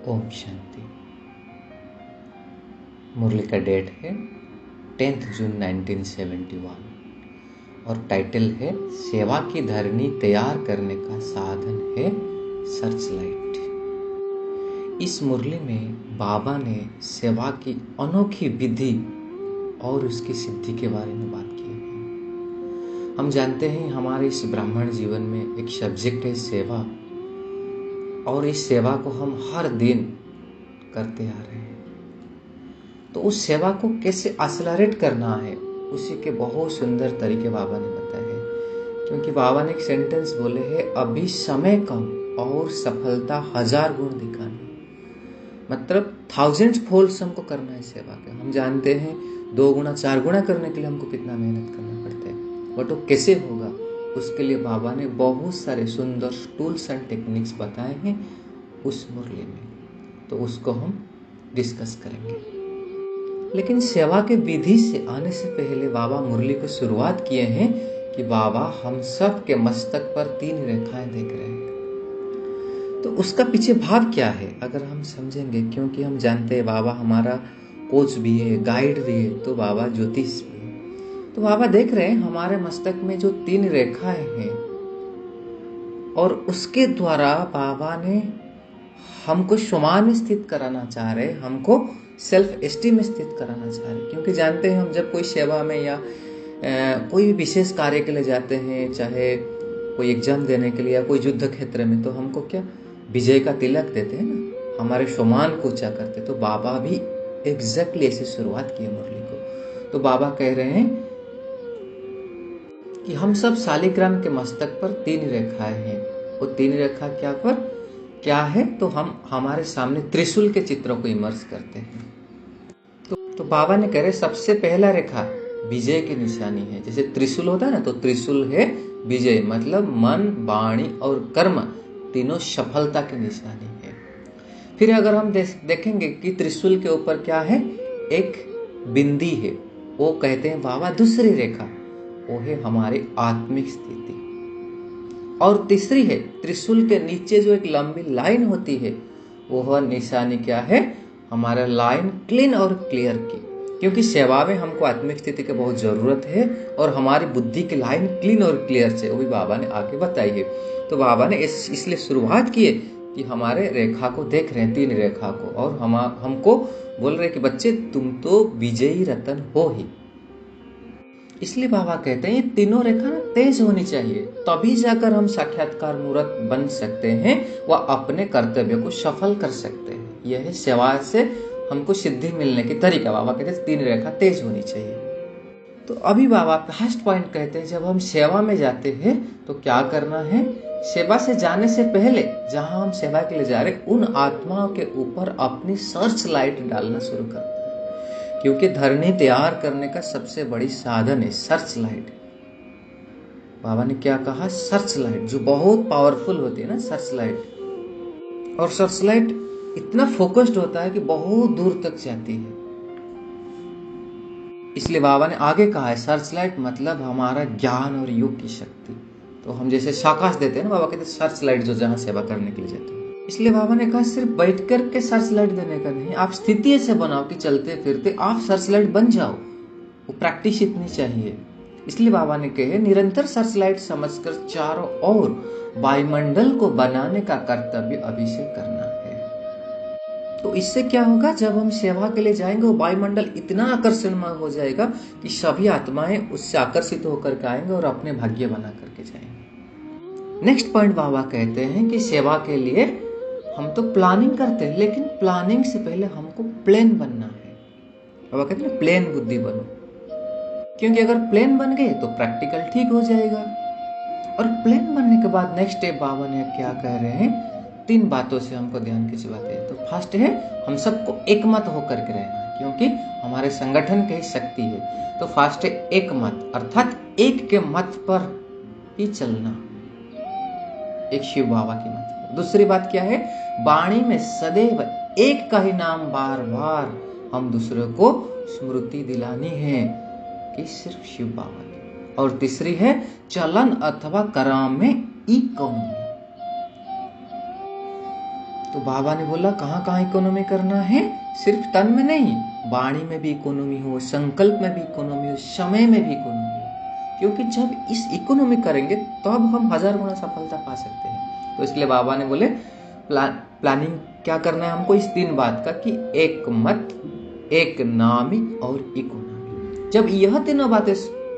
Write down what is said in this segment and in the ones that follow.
ओम शांति। मुरली का डेट है 10 जून 1971 और टाइटल है सेवा की धरनी तैयार करने का साधन है सर्च लाइट। इस मुरली में बाबा ने सेवा की अनोखी विधि और उसकी सिद्धि के बारे में बात की है। हम जानते हैं हमारे इस ब्राह्मण जीवन में एक सब्जेक्ट है सेवा, और इस सेवा को हम हर दिन करते आ रहे हैं। तो उस सेवा को कैसे एक्सेलरेट करना है उसी के बहुत सुंदर तरीके बाबा ने बताए हैं। क्योंकि बाबा ने एक सेंटेंस बोले हैं, अभी समय कम और सफलता 1000 गुण दिखानी। मतलब 1000 फोल्ड्स हमको करना है सेवा के। हम जानते हैं 2 गुना 4 गुना करने के लिए हमको कितना मेहनत करना पड़ता है, बट वो कैसे होगा उसके लिए बाबा ने बहुत सारे सुंदर टूल्स एंड टेक्निक्स बताए हैं उस मुरली में। तो उसको हम डिस्कस करेंगे। लेकिन सेवा के विधि से आने से पहले बाबा मुरली को शुरुआत किए हैं कि बाबा हम सब के मस्तक पर 3 रेखाएं देख रहे हैं। तो उसका पीछे भाव क्या है अगर हम समझेंगे, क्योंकि हम जानते हैं बाबा हमारा कोच भी है, गाइड भी है, तो बाबा ज्योतिष भी है। तो बाबा देख रहे हैं हमारे मस्तक में जो 3 रेखाएं हैं, और उसके द्वारा बाबा ने हमको सम्मान स्थित कराना चाह रहे, हमको सेल्फ एस्टीम स्थित कराना चाह रहे। क्योंकि जानते हैं हम जब कोई सेवा में या कोई विशेष कार्य के लिए जाते हैं, चाहे कोई एग्जाम देने के लिए या कोई युद्ध क्षेत्र में, तो हमको क्या विजय का तिलक देते हैं ना, हमारे सम्मान को ऊंचा करते। तो बाबा भी एग्जैक्टली ऐसे शुरुआत किए मुरली को। तो बाबा कह रहे हैं कि हम सब शालिग्राम के मस्तक पर 3 रेखाएं हैं। वो 3 रेखा क्या है, तो हम हमारे सामने त्रिशूल के चित्रों को इमर्स करते हैं। तो बाबा ने कह रहे सबसे पहला रेखा विजय की निशानी है। जैसे त्रिशूल होता है ना, तो त्रिशूल है विजय, मतलब मन, वाणी और कर्म तीनों सफलता की निशानी है। फिर अगर हम देखेंगे कि त्रिशूल के ऊपर क्या है, एक बिंदी है, वो कहते हैं बाबा दूसरी रेखा, वो है हमारी आत्मिक स्थिति। और तीसरी है त्रिशूल के नीचे जो एक लंबी लाइन होती है, वह निशानी क्या है, हमारा लाइन क्लीन और क्लियर की। क्योंकि सेवा में हमको आत्मिक स्थिति की बहुत जरूरत है, और हमारी बुद्धि की लाइन क्लीन और क्लियर से, वो भी बाबा ने आगे बताई है। तो बाबा ने इसलिए शुरुआत की है कि हमारे रेखा को देख रहे हैं, 3 रेखा को, और हमको बोल रहे कि बच्चे तुम तो विजयी रतन हो ही। इसलिए बाबा कहते हैं ये तीनों रेखा ना तेज होनी चाहिए, तभी जाकर हम साक्षात्कार मूर्त बन सकते हैं व अपने कर्तव्य को सफल कर सकते हैं। यह है सेवा से हमको सिद्धि मिलने की तरीका। बाबा कहते हैं 3 रेखा तेज होनी चाहिए। तो अभी बाबा फर्स्ट पॉइंट कहते हैं, जब हम सेवा में जाते हैं तो क्या करना है। सेवा से जाने से पहले जहां हम सेवा के लिए जा रहे, उन आत्माओं के ऊपर अपनी सर्च लाइट डालना शुरू करते हैं। क्योंकि धरनी तैयार करने का सबसे बड़ी साधन है सर्च लाइट। बाबा ने क्या कहा, सर्च लाइट, जो बहुत पावरफुल होती है ना सर्च लाइट। और सर्च लाइट इतना फोकस्ड होता है कि बहुत दूर तक जाती है। इसलिए बाबा ने आगे कहा है सर्च लाइट मतलब हमारा ज्ञान और योग की शक्ति। तो हम जैसे शाकाश देते हैं ना, बाबा कहते हैं सर्च लाइट जो जहां सेवा करने के लिए जाते हैं। इसलिए बाबा ने कहा सिर्फ बैठ कर के सर्च लाइट देने का नहीं, आप स्थिति ऐसे बनाओ कि चलते फिरते आप सर्च लाइट बन जाओ। वो प्रैक्टिस इतनी चाहिए। इसलिए बाबा ने कहे निरंतर सर्च लाइट समझकर चारों ओर वायुमंडल को बनाने का कर्तव्य अभी से करना है। तो इससे क्या होगा, जब हम सेवा के लिए जाएंगे वो वायुमंडल इतना आकर्षणमय हो जाएगा कि सभी आत्माएं उससे आकर्षित होकर के आएंगे और अपने भाग्य बना करके जाएंगे। नेक्स्ट पॉइंट बाबा कहते हैं कि सेवा के लिए हम तो प्लानिंग करते हैं, लेकिन प्लानिंग से पहले हमको प्लेन बनना है। बाबा कहते हैं प्लेन बुद्धि बनो। क्योंकि अगर प्लेन बन गए तो प्रैक्टिकल ठीक हो जाएगा। और प्लेन बनने के बाद नेक्स्ट स्टेप बाबा ने क्या कह रहे हैं, 3 बातों से हमको ध्यान खिंचवाते हैं। तो फर्स्ट है हम सबको एकमत होकर के रहना, क्योंकि हमारे संगठन की शक्ति है। तो फर्स्ट है एक मत, अर्थात एक के मत पर ही चलना, एक शिव बाबा की मत। दूसरी बात क्या है, वाणी में सदैव एक का ही नाम बार बार हम दूसरे को स्मृति दिलानी है कि सिर्फ शिव बाबा की। और तीसरी है चलन अथवा कर्म में इकोनॉमी। तो बाबा ने बोला कहाँ कहाँ इकोनॉमी करना है, सिर्फ तन में नहीं, वाणी में भी इकोनॉमी हो, संकल्प में भी इकोनॉमी हो, समय में भी इकोनॉमी हो, क्योंकि जब इस इकोनॉमी करेंगे तब हम 1000 गुना सफलता पा सकते हैं। तो इसलिए बाबा ने बोले प्लानिंग क्या करना है हमको इस 3 बात का कि एक मत, एक नामी और इकोनॉमी। जब यह तीनों बातें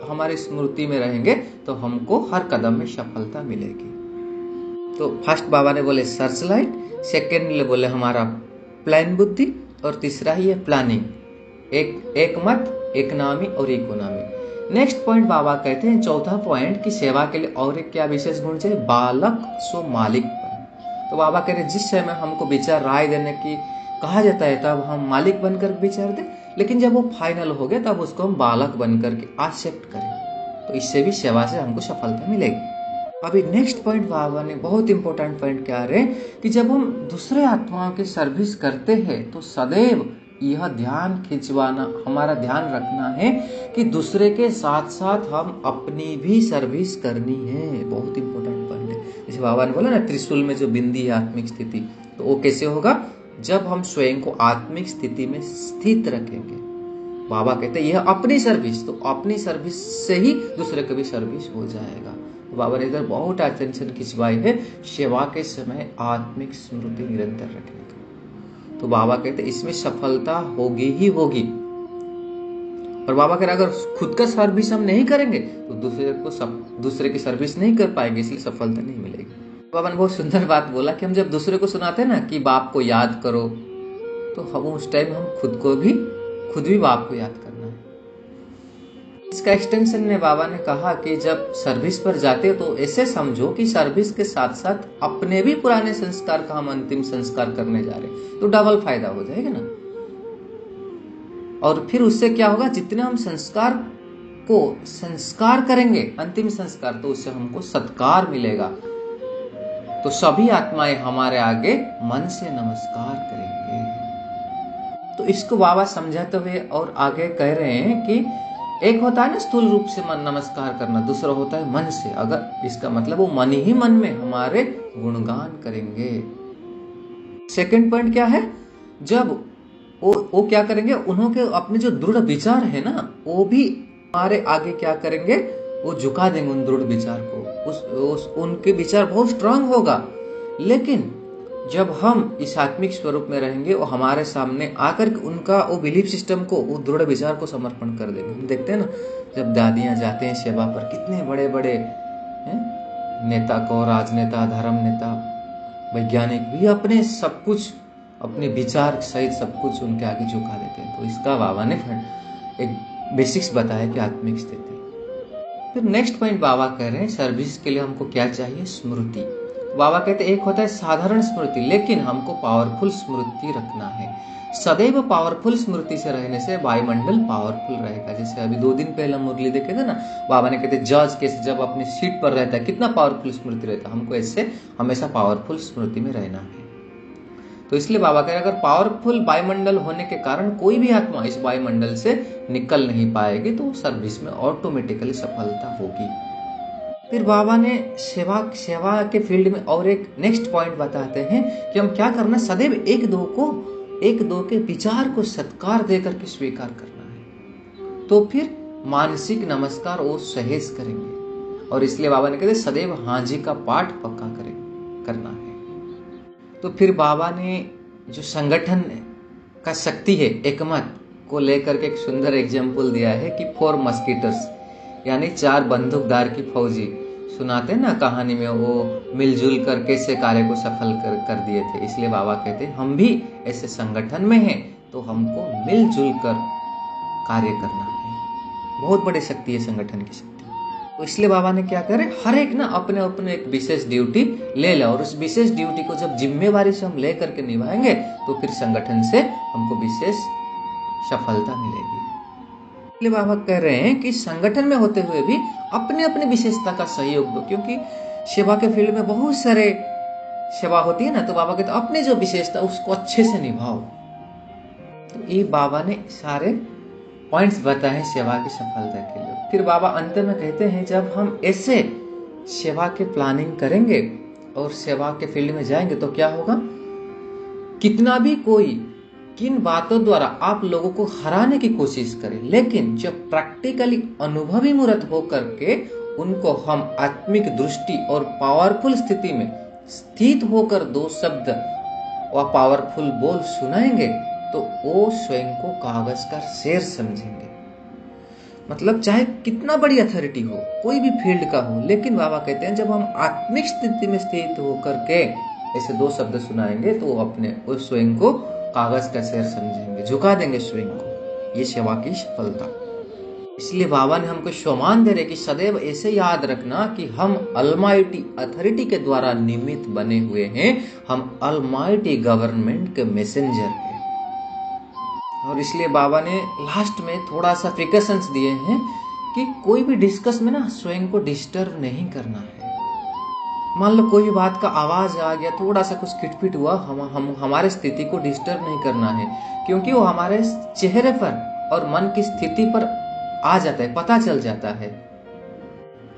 हमारी स्मृति में रहेंगे तो हमको हर कदम में सफलता मिलेगी। तो फर्स्ट बाबा ने बोले सर्च लाइट, सेकेंड बोले हमारा प्लान बुद्धि, और तीसरा ही है प्लानिंग, एक मत, एक नामी और इकोनॉमी। नेक्स्ट पॉइंट बाबा कहते हैं, चौथा पॉइंट कि सेवा के लिए और एक क्या विशेष गुण चाहिए, बालक सो मालिक बन। तो बाबा कह रहे जिस समय हमको विचार राय देने की कहा जाता है तब हम मालिक बनकर विचार दें, लेकिन जब वो फाइनल हो गया तब उसको हम बालक बनकर के एक्सेप्ट करें। तो इससे भी सेवा से हमको सफलता मिलेगी। अभी नेक्स्ट पॉइंट बाबा ने बहुत इंपॉर्टेंट पॉइंट क्या रहे कि जब हम दूसरे आत्माओं की सर्विस करते हैं तो सदैव यह ध्यान खिंचवाना, हमारा ध्यान रखना है कि दूसरे के साथ साथ हम अपनी भी सर्विस करनी है। बहुत इंपॉर्टेंट पॉइंट है। जैसे बाबा ने बोला ना त्रिशूल में जो बिंदी है आत्मिक स्थिति, तो वो कैसे होगा, जब हम स्वयं को आत्मिक स्थिति में स्थित रखेंगे। बाबा कहते हैं यह अपनी सर्विस, तो अपनी सर्विस से ही दूसरे का भी सर्विस हो जाएगा। बाबा ने इधर बहुत अटेंशन खिंचवाई है सेवा के समय आत्मिक स्मृति निरंतर रखने का। तो बाबा कहते इसमें सफलता होगी ही होगी। और बाबा कह रहे अगर खुद का सर्विस हम नहीं करेंगे तो दूसरे की सर्विस नहीं कर पाएंगे, इसलिए सफलता नहीं मिलेगी। बाबा ने बहुत सुंदर बात बोला कि हम जब दूसरे को सुनाते हैं ना कि बाप को याद करो, तो हम उस टाइम हम खुद भी बाप को याद करना है। इसका एक्सटेंशन में बाबा ने कहा कि जब सर्विस पर जाते हो तो ऐसे समझो कि सर्विस के साथ साथ अपने भी पुराने संस्कार का हम अंतिम संस्कार करने जा रहे हैं, तो डबल फायदा हो जाएगा ना। और फिर उससे क्या होगा, जितने हम संस्कार करेंगे अंतिम संस्कार, तो उससे हमको सत्कार मिलेगा। तो सभी आत्माएं हमारे आगे मन से नमस्कार करेंगे। तो इसको बाबा समझाते हुए और आगे कह रहे हैं कि एक होता है ना स्थूल रूप से मन नमस्कार करना, दूसरा होता है मन से। अगर इसका मतलब वो मन ही मन में हमारे गुणगान करेंगे। सेकंड पॉइंट क्या है, जब वो क्या करेंगे, उन्होंने अपने जो दृढ़ विचार है ना, वो भी हमारे आगे क्या करेंगे, वो झुका देंगे उन दृढ़ विचार को। उनके विचार बहुत स्ट्रांग होगा, लेकिन जब हम इस आत्मिक स्वरूप में रहेंगे वो हमारे सामने आकर उनका वो बिलीफ सिस्टम को, वो दृढ़ विचार को समर्पण कर देंगे। हम देखते हैं ना जब दादियां जाते हैं सेवा पर, कितने बड़े बड़े नेता को, राजनेता, धर्म नेता, वैज्ञानिक भी अपने सब कुछ, अपने विचार सहित सब कुछ उनके आगे झुका देते हैं। तो इसका बाबा ने एक बेसिक्स बताया कि आत्मिक स्थिति। फिर नेक्स्ट पॉइंट बाबा कह रहे हैं सर्विस के लिए हमको क्या चाहिए, स्मृति। बाबा कहते हैं एक होता है साधारण स्मृति, लेकिन हमको पावरफुल स्मृति रखना है। सदैव पावरफुल स्मृति से रहने से वायुमंडल पावरफुल रहेगा। जैसे अभी 2 दिन पहले मुरली देखे थे ना, बाबा ने कहते जज कैसे जब अपनी सीट पर रहता है कितना पावरफुल स्मृति रहता है, हमको ऐसे हमेशा पावरफुल स्मृति में रहना है। तो इसलिए बाबा कह रहे अगर पावरफुल वायुमंडल होने के कारण कोई भी आत्मा इस वायुमंडल से निकल नहीं पाएगी, तो सर्विस में ऑटोमेटिकली सफलता होगी। फिर बाबा ने सेवा के फील्ड में और एक नेक्स्ट पॉइंट बताते हैं कि हम क्या करना, सदैव एक दो के विचार को सत्कार देकर के स्वीकार करना है। तो फिर मानसिक नमस्कार वो सहेज करेंगे। और इसलिए बाबा ने कहते सदैव हाँ जी का पाठ पक्का करना है। तो फिर बाबा ने जो संगठन का शक्ति है एकमत को लेकर के एक सुंदर एग्जाम्पल दिया है कि 4 मस्कीटर्स, यानी 4 बंदूकदार की फौजी, सुनाते हैं ना कहानी में, वो मिलजुल कर कैसे कार्य को सफल कर दिए थे। इसलिए बाबा कहते हैं हम भी ऐसे संगठन में हैं तो हमको मिलजुल कर कार्य करना है। बहुत बड़ी शक्ति है संगठन की शक्ति। तो इसलिए बाबा ने क्या करे, हर एक ना अपने अपने एक विशेष ड्यूटी ले लो, और उस विशेष ड्यूटी को जब जिम्मेवारी से हम ले करके निभाएंगे तो फिर संगठन से हमको विशेष सफलता मिलेगी। इसलिए बाबा कह रहे हैं कि संगठन में होते हुए भी अपने अपने विशेषता का सहयोग दो, क्योंकि सेवा के फील्ड में बहुत सारे सेवा होती है ना, तो बाबा कहते अपने जो विशेषता उसको अच्छे से निभाओ। तो ये बाबा ने सारे पॉइंट्स बताए सेवा की सफलता के लिए। फिर बाबा अंत में कहते हैं जब हम ऐसे सेवा के प्लानिंग करेंगे और सेवा के फील्ड में जाएंगे तो क्या होगा, कितना भी कोई किन बातों द्वारा आप लोगों को हराने की कोशिश करें, लेकिन जब प्रैक्टिकली अनुभवी मूर्त होकर के उनको हम आत्मिक दृष्टि और पावरफुल स्थिति में स्थित होकर दो शब्द व पावरफुल बोल सुनाएंगे तो वो स्वयं को कागज का शेर समझेंगे। मतलब चाहे कितना बड़ी अथॉरिटी हो, कोई भी फील्ड का हो, लेकिन बाबा कहते हैं जब हम आत्मिक स्थिति में स्थित होकर के ऐसे दो शब्द सुनाएंगे तो वो स्वयं को कागज का शेर समझेंगे, झुका देंगे स्वयं को। ये सेवा की सफलता। इसलिए बाबा ने हमको सम्मान दे रहे कि सदैव ऐसे याद रखना कि हम अलमाइटी अथॉरिटी के द्वारा निमित्त बने हुए हैं, हम अलमाइटी गवर्नमेंट के मैसेंजर हैं। और इसलिए बाबा ने लास्ट में थोड़ा सा प्रिकॉशंस दिए हैं कि कोई भी डिस्कस में ना स्वयं को डिस्टर्ब नहीं करना है। मान लो कोई भी बात का आवाज आ गया, थोड़ा सा कुछ खिटपिट हुआ, हम हमारे स्थिति को डिस्टर्ब नहीं करना है, क्योंकि वो हमारे चेहरे पर और मन की स्थिति पर आ जाता है, पता चल जाता है।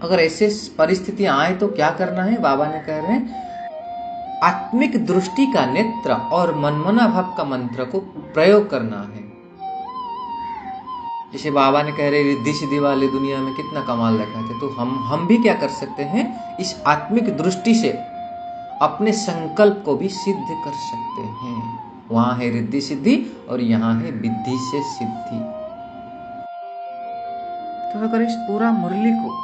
अगर ऐसे परिस्थितियां आए तो क्या करना है, बाबा ने कह रहे हैं आत्मिक दृष्टि का नेत्र और मनमना भाव का मंत्र को प्रयोग करना है। जैसे बाबा ने कह रहे रिद्धि सिद्धि वाली दुनिया में कितना कमाल दिखाते, तो हम भी क्या कर सकते हैं, इस आत्मिक दृष्टि से अपने संकल्प को भी सिद्ध कर सकते हैं। वहां है रिद्धि सिद्धि और यहाँ है विद्धि से सिद्धि। तो अगर इस पूरा मुरली को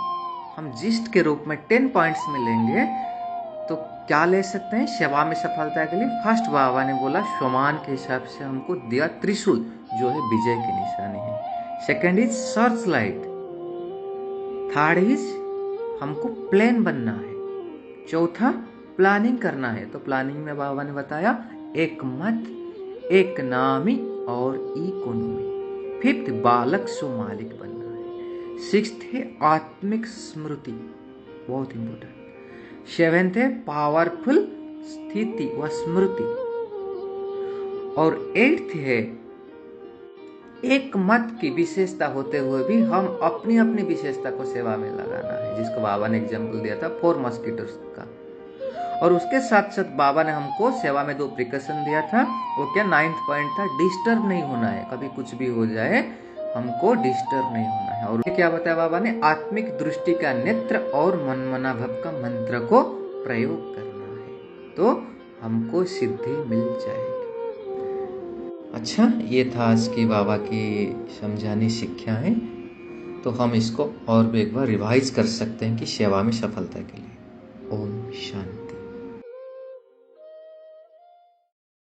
हम जिस्ट के रूप में 10 पॉइंट्स में लेंगे तो क्या ले सकते हैं सेवा में सफलता के लिए। फर्स्ट बाबा ने बोला सम्मान के हिसाब से हमको दिया त्रिशूल, जो है विजय की निशानी है। Second is search light. Third is हमको प्लान बनना है। चौथा प्लानिंग करना है, तो प्लानिंग में बाबा ने बताया एक मत, एक नामी और इकोनॉमी। फिफ्थ बालक सो मालिक बनना है। सिक्स्थ है आत्मिक स्मृति, बहुत इंपॉर्टेंट। सेवेंथ है पावरफुल स्थिति व स्मृति। और एट्थ है एक मत की विशेषता होते हुए भी हम अपनी अपनी विशेषता को सेवा में लगाना है, जिसको बाबा ने एग्जाम्पल दिया था 4 मस्कीटोस का। और उसके साथ साथ बाबा ने हमको सेवा में 2 प्रिकॉशन दिया था। वो क्या, 9th पॉइंट था डिस्टर्ब नहीं होना है, कभी कुछ भी हो जाए हमको डिस्टर्ब नहीं होना है। और क्या बताया बाबा ने, आत्मिक दृष्टि का नेत्र और मनमना भाव का मंत्र को प्रयोग करना है तो हमको सिद्धि मिल जाएगी। अच्छा, ये था आज की बाबा की समझानी शिक्षाएं। तो हम इसको और भी एक बार रिवाइज कर सकते हैं कि सेवा में सफलता के लिए। ओम शांति।